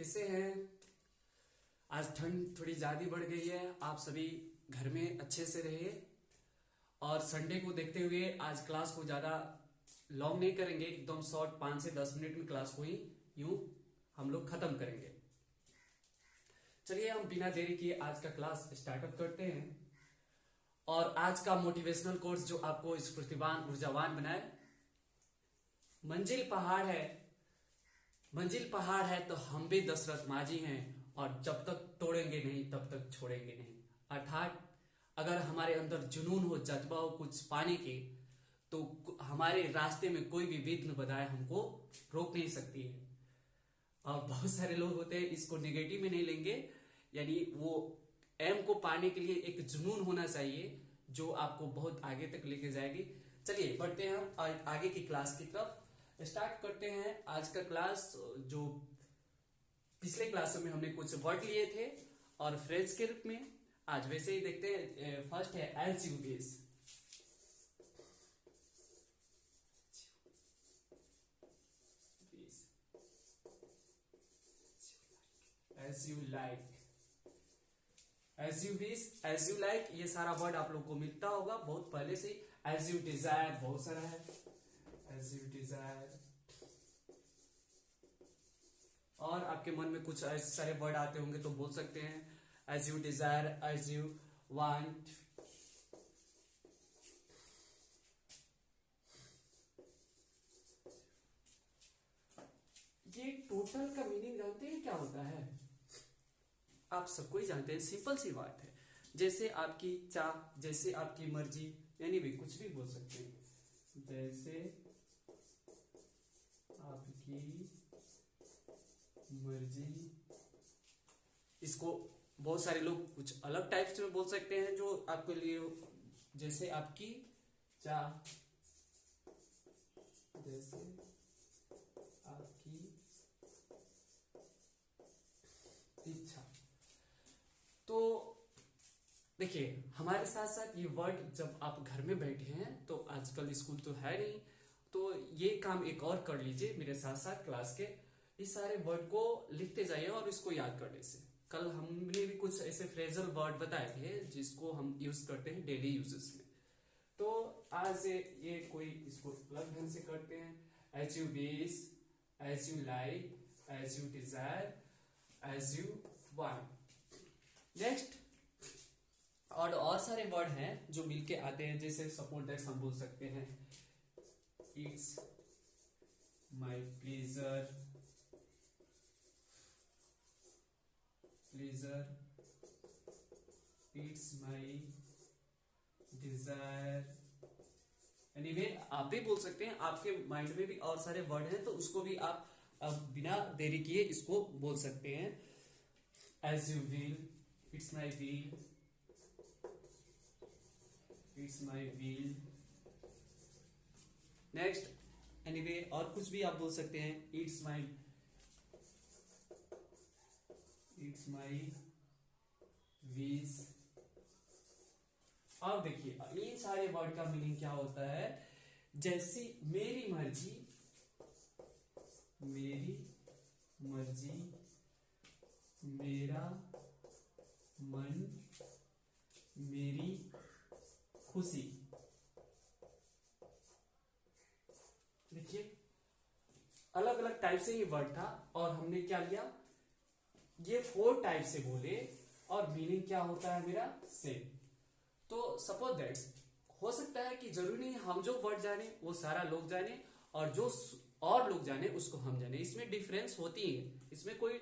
कैसे हैं। आज ठंड थोड़ी ज्यादा बढ़ गई है। आप सभी घर में अच्छे से रहिए और संडे को देखते हुए आज क्लास को ज्यादा लॉन्ग नहीं करेंगे, एकदम शॉर्ट 5 से 10 मिनट में क्लास को ही यूं हम लोग खत्म करेंगे। चलिए हम बिना देरी किए आज का क्लास स्टार्टअप करते हैं। और आज का मोटिवेशनल कोर्स जो आपको स्फूर्तिवान ऊर्जावान बनाए। मंजिल पहाड़ है तो हम भी दशरथ माझी हैं, और जब तक तोड़ेंगे नहीं तब तक छोड़ेंगे नहीं। अर्थात अगर हमारे अंदर जुनून हो, जज्बा हो कुछ पाने के, तो हमारे रास्ते में कोई भी विघ्न बाधाएं हमको रोक नहीं सकती है। और बहुत सारे लोग होते हैं इसको नेगेटिव में नहीं लेंगे, यानी वो एम को पाने के लिए एक जुनून होना चाहिए जो आपको बहुत आगे तक लेके जाएगी। चलिए बढ़ते हैं हम आगे की क्लास की तरफ। स्टार्ट करते हैं आज का क्लास। जो पिछले क्लास में हमने कुछ वर्ड लिए थे और फ्रेज के रूप में, आज वैसे ही देखते हैं। फर्स्ट है as you wish. As you like, as you wish, as you like, ये सारा वर्ड आप लोग को मिलता होगा बहुत पहले से। एज यू डिजायर बहुत सारा है, एज यू डिजायर। और आपके मन में कुछ ऐसे सारे वर्ड आते होंगे तो बोल सकते हैं as you desire, as you want. ये टोटल का मीनिंग जानते हैं क्या होता है? आप सबको ही जानते हैं, सिंपल सी बात है। जैसे आपकी चाह, जैसे आपकी मर्जी, यानी भी कुछ भी बोल सकते हैं। जैसे आपकी मर्जी, इसको बहुत सारे लोग कुछ अलग टाइप्स में बोल सकते हैं जो आपके लिए। जैसे आपकी चाह, जैसे आपकी इच्छा। तो देखिए हमारे साथ साथ ये वर्ड जब आप घर में बैठे हैं, तो आजकल स्कूल तो है नहीं, तो ये काम एक और कर लीजिए मेरे साथ साथ क्लास के। इस सारे वर्ड को लिखते जाइए और इसको याद करने से। कल हमने भी कुछ ऐसे फ्रेजल वर्ड बताए थे जिसको हम यूज करते हैं डेली यूजेस में। तो आज ये कोई इसको अलग ढंग से करते हैं। As you wish, as you like, as you desire, as you want. Next और सारे वर्ड हैं जो मिलके आते हैं। जैसे सपोज दैट हम बोल सकते हैं it's my pleasure, it's my desire. Anyway आप भी बोल सकते हैं, आपके माइंड में भी और सारे वर्ड हैं तो उसको भी आप अब बिना देरी किए इसको बोल सकते हैं। As you will, it's my will, it's my will. Next anyway और कुछ भी आप बोल सकते हैं। It's my wish. अब देखिए इन सारे वर्ड का मीनिंग क्या होता है। जैसी मेरी मर्जी, मेरा मन, मेरी खुशी। देखिए अलग अलग टाइप से ये वर्ड था और हमने क्या लिया, ये 4 टाइप से बोले और मीनिंग क्या होता है मेरा सेम। तो सपोज दैट्स हो सकता है कि जरूरी नहीं हम जो वर्ड जाने वो सारा लोग जाने, और जो और लोग जाने उसको हम जाने। इसमें डिफरेंस होती है, इसमें कोई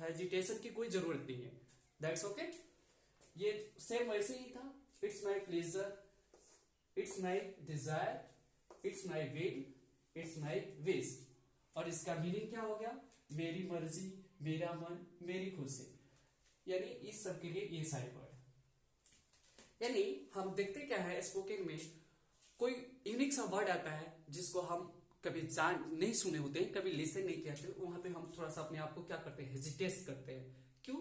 हेजिटेशन की कोई जरूरत नहीं है। That's okay. ये सेम वैसे ही था। It's my pleasure, it's my desire, it's my will, it's my wish. और इसका मीनिंग क्या हो गया, मेरी मर्जी, मेरा मन, मेरी खुशी। यानी इस सब के लिए ये सारे वर्ड। यानी हम देखते क्या है, स्पोकन में कोई यूनिक सा वर्ड आता है जिसको हम कभी जान नहीं सुने होते हैं, कभी लिसन नहीं किया होते, वहां पे हम थोड़ा सा अपने आप को क्या करते हैं, हेजिटेट करते हैं। क्यों?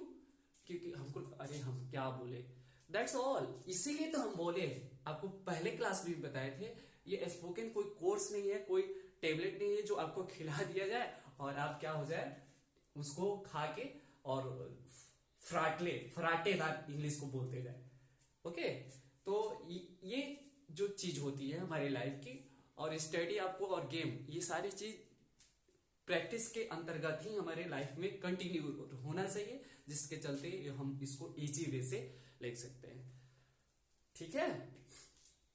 क्योंकि हमको अरे हम क्या बोले। दैट्स ऑल, इसीलिए तो हम बोले। आपको पहले क्लास में भी बताए थे, ये स्पोकन कोई कोर्स नहीं है, कोई टेबलेट नहीं है जो आपको खिला दिया जाए और आप क्या हो जाए उसको खा के और फराटेदार इंग्लिश को बोलते जाए। ओके, तो ये जो चीज होती है हमारी लाइफ की, और स्टडी आपको और गेम, ये सारी चीज प्रैक्टिस के अंतर्गत ही हमारे लाइफ में कंटिन्यू होना चाहिए, जिसके चलते हम इसको इजी वे से लिख सकते हैं। ठीक है,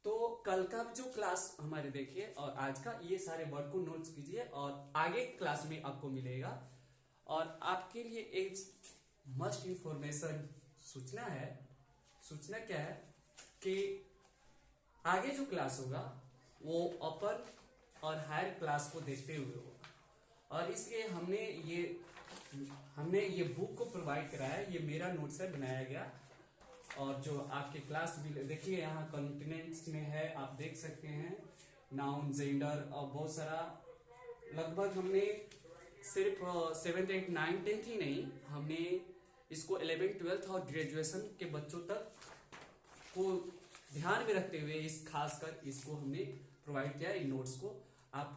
तो कल का जो क्लास हमारे देखिए और आज का, ये सारे वर्ड को नोट्स कीजिए और आगे क्लास में आपको मिलेगा। और आपके लिए एक मस्ट इंफॉर्मेशन सूचना है। सूचना क्या है कि आगे जो क्लास होगा वो अपर और हायर क्लास को देखते हुए होगा, और इसलिए हमने ये बुक को प्रोवाइड कराया है। ये मेरा नोट्स है, बनाया गया। और जो आपके क्लास भी देखिए यहाँ कॉन्टिनेंट्स में है, आप देख सकते हैं, नाउन, जेंडर और बहुत सारा। लगभग हमने सिर्फ 7th 8th 9th 10th ही नहीं, हमने इसको 11th 12th और ग्रेजुएशन के बच्चों तक को ध्यान में रखते हुए इस खासकर इसको हमने प्रोवाइड किया। इन नोट्स को आप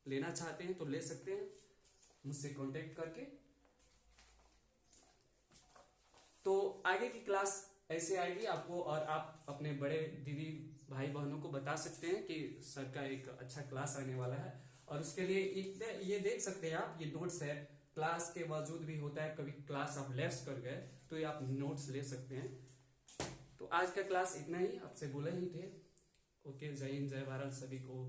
लेना चाहते हैं तो ले सकते हैं मुझसे कांटेक्ट करके। तो आगे की क्लास ऐसे आएगी आपको, और आप अपने बड़े दीदी भाई बहनों को बता सकते हैं कि सर का एक अच्छा क्लास आने वाला है। और उसके लिए ये देख सकते हैं आप, ये नोट्स है, क्लास के बावजूद भी होता है कभी क्लास आप लेफ्ट कर गए तो ये आप नोट्स ले सकते हैं। तो आज का क्लास इतना ही, आपसे बोले ही थे। ओके, जय हिंद, जय भारत सभी को।